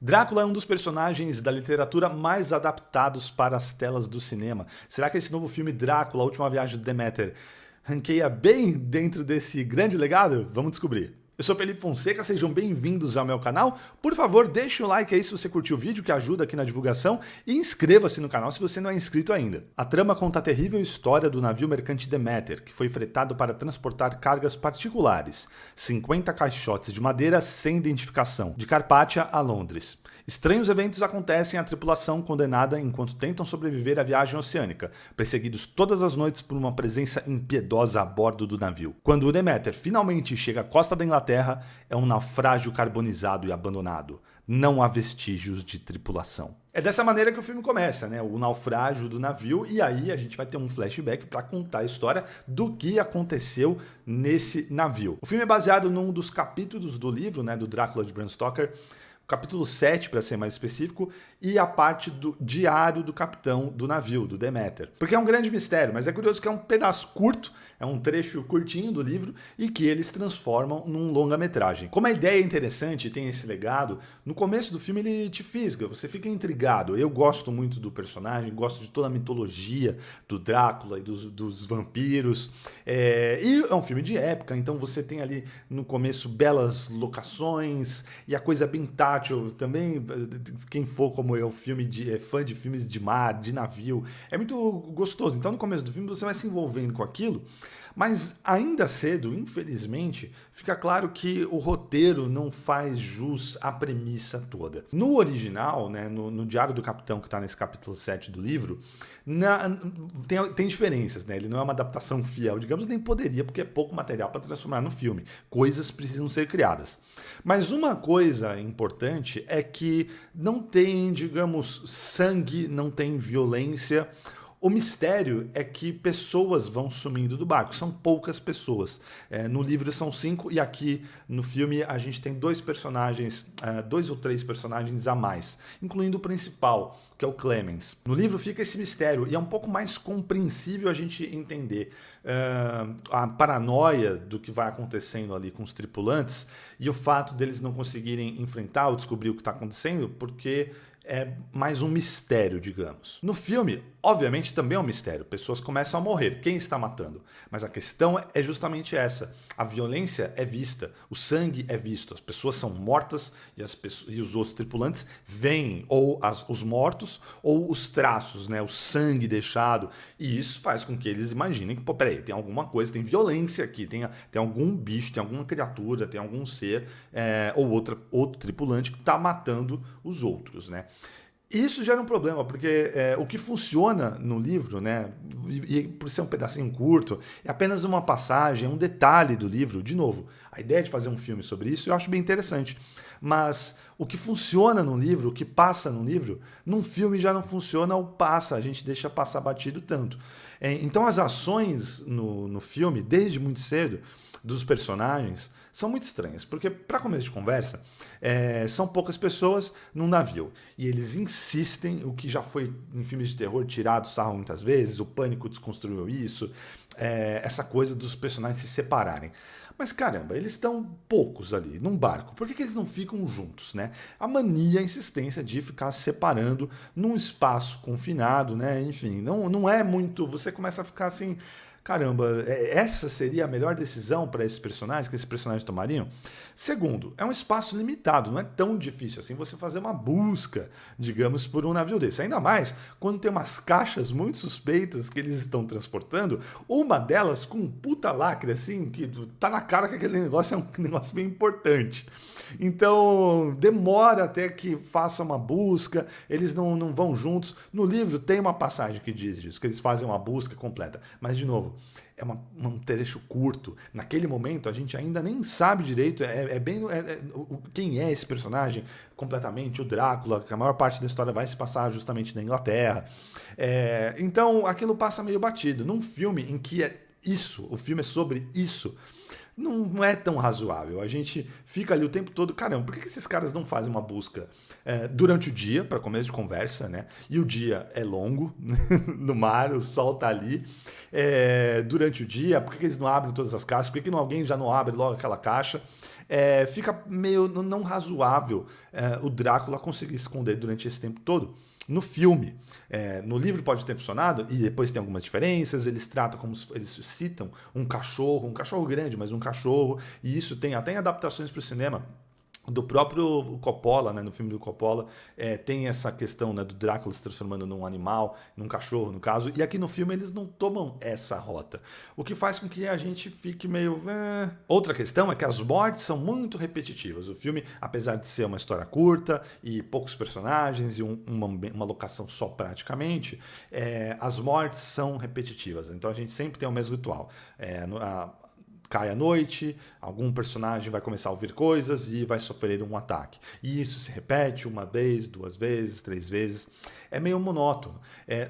Drácula é um dos personagens da literatura mais adaptados para as telas do cinema. Será que esse novo filme Drácula, A Última Viagem do Deméter, ranqueia bem dentro desse grande legado? Vamos descobrir. Eu sou Felipe Fonseca, sejam bem-vindos ao meu canal. Por favor, deixe o like aí se você curtiu o vídeo, que ajuda aqui na divulgação, e inscreva-se no canal se você não é inscrito ainda. A trama conta a terrível história do navio mercante Deméter, que foi fretado para transportar cargas particulares, 50 caixotes de madeira sem identificação, de Carpátia a Londres. Estranhos eventos acontecem à tripulação condenada enquanto tentam sobreviver à viagem oceânica, perseguidos todas as noites por uma presença impiedosa a bordo do navio. Quando o Deméter finalmente chega à costa da Inglaterra, é um naufrágio carbonizado e abandonado. Não há vestígios de tripulação. É dessa maneira que o filme começa, né? O naufrágio do navio, e aí a gente vai ter um flashback para contar a história do que aconteceu nesse navio. O filme é baseado num dos capítulos do livro, né, do Drácula de Bram Stoker, capítulo 7, para ser mais específico, e a parte do diário do capitão do navio, do Deméter. Porque é um grande mistério, mas é curioso que é um pedaço curto, é um trecho curtinho do livro, e que eles transformam num longa-metragem. Como a ideia é interessante e tem esse legado, no começo do filme ele te fisga, você fica intrigado. Eu gosto muito do personagem, gosto de toda a mitologia do Drácula e dos vampiros. E é um filme de época, então você tem ali no começo belas locações, e a coisa bem tátil também. Quem for como eu, fã de filmes de mar, de navio, é muito gostoso. Então no começo do filme você vai se envolvendo com aquilo, mas ainda cedo, infelizmente, fica claro que o roteiro não faz jus à premissa toda. No original, né, no Diário do Capitão, que está nesse capítulo 7 do livro, tem diferenças, né? Ele não é uma adaptação fiel, digamos, nem poderia, porque é pouco material para transformar no filme. Coisas precisam ser criadas. Mas uma coisa importante é que não tem, digamos, sangue, não tem violência. O mistério é que pessoas vão sumindo do barco, são poucas pessoas. No livro são 5 e aqui no filme a gente tem 2 ou 3 personagens a mais, incluindo o principal, que é o Clemens. No livro fica esse mistério e é um pouco mais compreensível a gente entender a paranoia do que vai acontecendo ali com os tripulantes e o fato deles não conseguirem enfrentar ou descobrir o que está acontecendo, porque é mais um mistério, digamos. No filme, obviamente, também é um mistério. Pessoas começam a morrer. Quem está matando? Mas a questão é justamente essa. A violência é vista, o sangue é visto. As pessoas são mortas e os outros tripulantes veem ou os mortos ou os traços, né? O sangue deixado. E isso faz com que eles imaginem que, pô, peraí, tem alguma coisa, tem violência aqui, tem algum bicho, tem alguma criatura, tem algum ser ou outro tripulante que está matando os outros, né? Isso gera um problema, porque o que funciona no livro, né, e por ser um pedacinho curto, é apenas uma passagem, um detalhe do livro. De novo, a ideia de fazer um filme sobre isso eu acho bem interessante. Mas o que funciona no livro, o que passa no livro, num filme já não funciona ou passa, a gente deixa passar batido tanto. Então as ações no filme, desde muito cedo, dos personagens, são muito estranhas, porque, para começo de conversa, são poucas pessoas num navio, e eles insistem, o que já foi em filmes de terror tirado sarro muitas vezes, o Pânico desconstruiu isso, essa coisa dos personagens se separarem. Mas caramba, eles estão poucos ali, num barco. Por que eles não ficam juntos, né? A mania, a insistência de ficar se separando num espaço confinado, né? Enfim, não é muito... Você começa a ficar assim... Caramba, essa seria a melhor decisão para esses personagens, que esses personagens tomariam? Segundo, é um espaço limitado, não é tão difícil assim você fazer uma busca, digamos, por um navio desse. Ainda mais quando tem umas caixas muito suspeitas que eles estão transportando, uma delas com um puta lacre, assim, que tá na cara que aquele negócio é um negócio bem importante. Então, demora até que faça uma busca, eles não vão juntos. No livro tem uma passagem que diz isso, que eles fazem uma busca completa, mas, de novo, é um trecho curto. Naquele momento a gente ainda nem sabe direito quem é esse personagem completamente, o Drácula, que a maior parte da história vai se passar justamente na Inglaterra. Então aquilo passa meio batido. Num filme em que o filme é sobre isso, não é tão razoável. A gente fica ali o tempo todo, caramba, por que esses caras não fazem uma busca durante o dia, para começo de conversa, né? E o dia é longo, no mar, o sol tá ali. Durante o dia, por que eles não abrem todas as caixas? Por que alguém já não abre logo aquela caixa? fica meio não razoável o Drácula conseguir se esconder durante esse tempo todo. No filme, no livro pode ter funcionado, e depois tem algumas diferenças, eles tratam como eles citam um cachorro grande, mas um cachorro, e isso tem até em adaptações para o cinema. Do próprio Coppola, né, no filme do Coppola, tem essa questão, né, do Drácula se transformando num animal, num cachorro, no caso, e aqui no filme eles não tomam essa rota, o que faz com que a gente fique meio... Outra questão é que as mortes são muito repetitivas. O filme, apesar de ser uma história curta e poucos personagens e uma locação só praticamente, as mortes são repetitivas, então a gente sempre tem o mesmo ritual. Cai a noite, algum personagem vai começar a ouvir coisas e vai sofrer um ataque. E isso se repete uma vez, 2 vezes, 3 vezes. É meio monótono.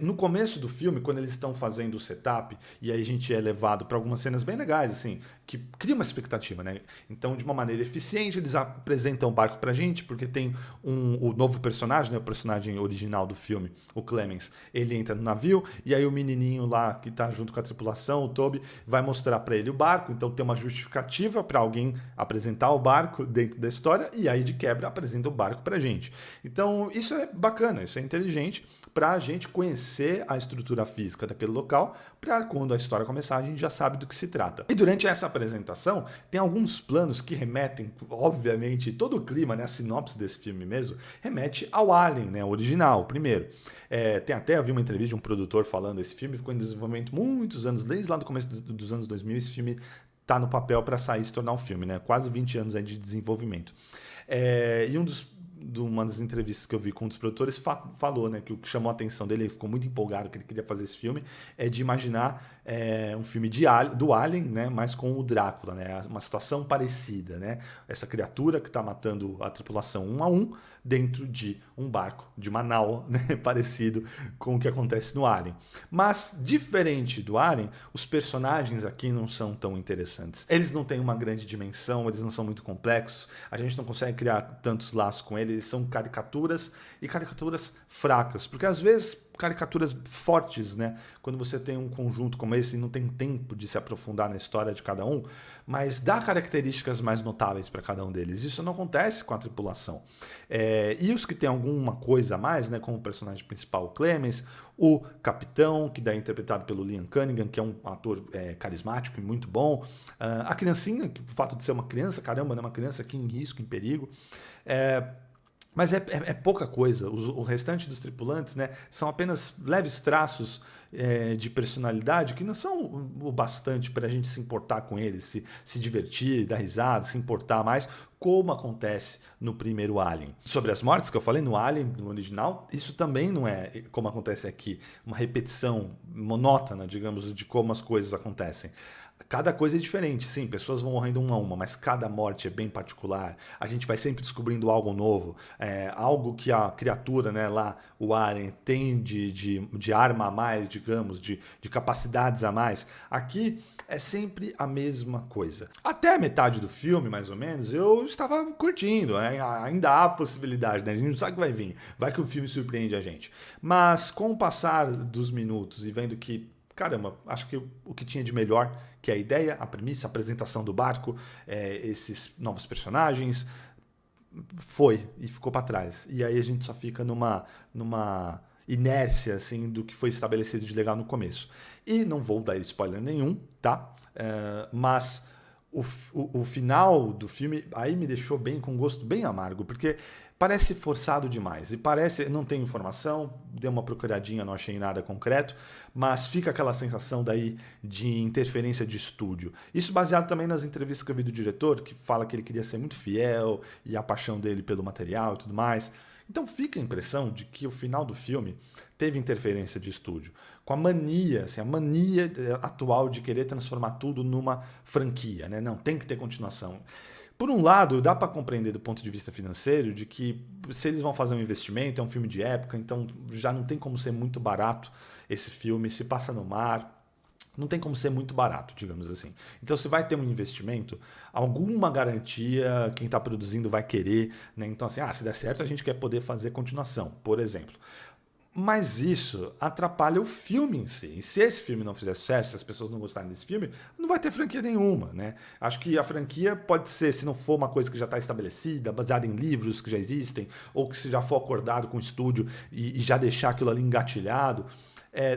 No começo do filme, quando eles estão fazendo o setup, e aí a gente é levado para algumas cenas bem legais, assim, que cria uma expectativa, né? Então, de uma maneira eficiente, eles apresentam o barco pra gente, porque tem o novo personagem, né? O personagem original do filme, o Clemens, ele entra no navio, e aí o menininho lá, que tá junto com a tripulação, o Toby, vai mostrar para ele o barco. Então tem uma justificativa para alguém apresentar o barco dentro da história, e aí de quebra apresenta o barco pra gente. Então isso é bacana, isso é inteligente para a gente conhecer a estrutura física daquele local, para quando a história começar a gente já sabe do que se trata. E durante essa apresentação tem alguns planos que remetem, obviamente, todo o clima, né, a sinopse desse filme mesmo, remete ao Alien, né, o original, o primeiro. Eu vi uma entrevista de um produtor falando esse filme, ficou em desenvolvimento muitos anos, desde lá do começo dos anos 2000, esse filme tá no papel para sair e se tornar um filme, né? Quase 20 anos aí de desenvolvimento. E uma das entrevistas que eu vi com um dos produtores falou, né, que o que chamou a atenção dele, ele ficou muito empolgado que ele queria fazer esse filme, de imaginar um filme do Alien, né, mas com o Drácula, né, uma situação parecida, né, essa criatura que está matando a tripulação um a um dentro de um barco, de uma nau, né, parecido com o que acontece no Alien. Mas, diferente do Alien, os personagens aqui não são tão interessantes. Eles não têm uma grande dimensão, eles não são muito complexos, a gente não consegue criar tantos laços com eles são caricaturas e caricaturas fracas, porque às vezes caricaturas fortes, né? Quando você tem um conjunto como esse e não tem tempo de se aprofundar na história de cada um, mas dá características mais notáveis para cada um deles. Isso não acontece com a tripulação. E os que tem alguma coisa a mais, né? Como o personagem principal, o Clemens, o capitão, que é interpretado pelo Liam Cunningham, que é um ator carismático e muito bom. A criancinha, que o fato de ser uma criança, caramba, né? Uma criança aqui em risco, em perigo. Mas é pouca coisa. O restante dos tripulantes, né, são apenas leves traços de personalidade que não são o bastante para a gente se importar com eles, se divertir, dar risada, se importar mais, como acontece no primeiro Alien. Sobre as mortes que eu falei no Alien, no original, isso também não é como acontece aqui, uma repetição monótona, digamos, de como as coisas acontecem. Cada coisa é diferente, sim, pessoas vão morrendo uma a uma, mas cada morte é bem particular. A gente vai sempre descobrindo algo novo, algo que a criatura, né, lá, o Alien, tem de arma a mais, digamos, de capacidades a mais. Aqui é sempre a mesma coisa. Até a metade do filme, mais ou menos, eu estava curtindo, ainda há possibilidade, né? A gente não sabe o que vai vir, vai que o filme surpreende a gente. Mas com o passar dos minutos e vendo que caramba, acho que o que tinha de melhor, que é a ideia, a premissa, a apresentação do barco, esses novos personagens, foi e ficou para trás. E aí a gente só fica numa inércia assim, do que foi estabelecido de legal no começo. E não vou dar spoiler nenhum, tá? Mas o final do filme aí me deixou com um gosto bem amargo, porque parece forçado demais e não tenho informação, dei uma procuradinha, não achei nada concreto, mas fica aquela sensação daí de interferência de estúdio. Isso baseado também nas entrevistas que eu vi do diretor, que fala que ele queria ser muito fiel e a paixão dele pelo material e tudo mais. Então fica a impressão de que o final do filme teve interferência de estúdio, com a mania atual de querer transformar tudo numa franquia, né? Não, tem que ter continuação. Por um lado, dá para compreender do ponto de vista financeiro de que se eles vão fazer um investimento, é um filme de época, então já não tem como ser muito barato esse filme, se passa no mar, não tem como ser muito barato, digamos assim. Então, se vai ter um investimento, alguma garantia quem está produzindo vai querer, né? Então, assim, se der certo, a gente quer poder fazer continuação, por exemplo. Mas isso atrapalha o filme em si. E se esse filme não fizer sucesso, se as pessoas não gostarem desse filme, não vai ter franquia nenhuma, né? Acho que a franquia pode ser, se não for uma coisa que já está estabelecida, baseada em livros que já existem, ou que se já for acordado com o estúdio e já deixar aquilo ali engatilhado,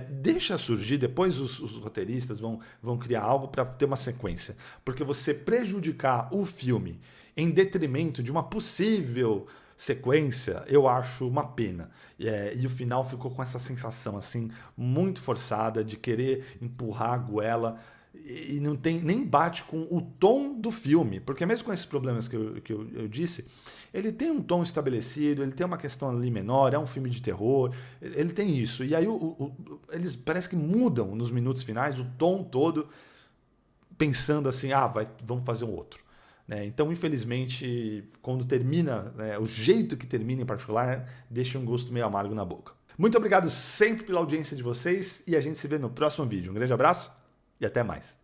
deixa surgir, depois os roteiristas vão criar algo para ter uma sequência. Porque você prejudicar o filme em detrimento de uma possível sequência, eu acho uma pena. E o final ficou com essa sensação assim muito forçada de querer empurrar a goela e não tem nem bate com o tom do filme, porque mesmo com esses problemas que eu disse, ele tem um tom estabelecido, ele tem uma questão ali menor, é um filme de terror, ele tem isso. E aí eles parece que mudam nos minutos finais o tom todo, pensando assim, vamos fazer um outro. Né? Então, infelizmente, quando termina, né, o jeito que termina em particular, né, deixa um gosto meio amargo na boca. Muito obrigado sempre pela audiência de vocês e a gente se vê no próximo vídeo. Um grande abraço e até mais.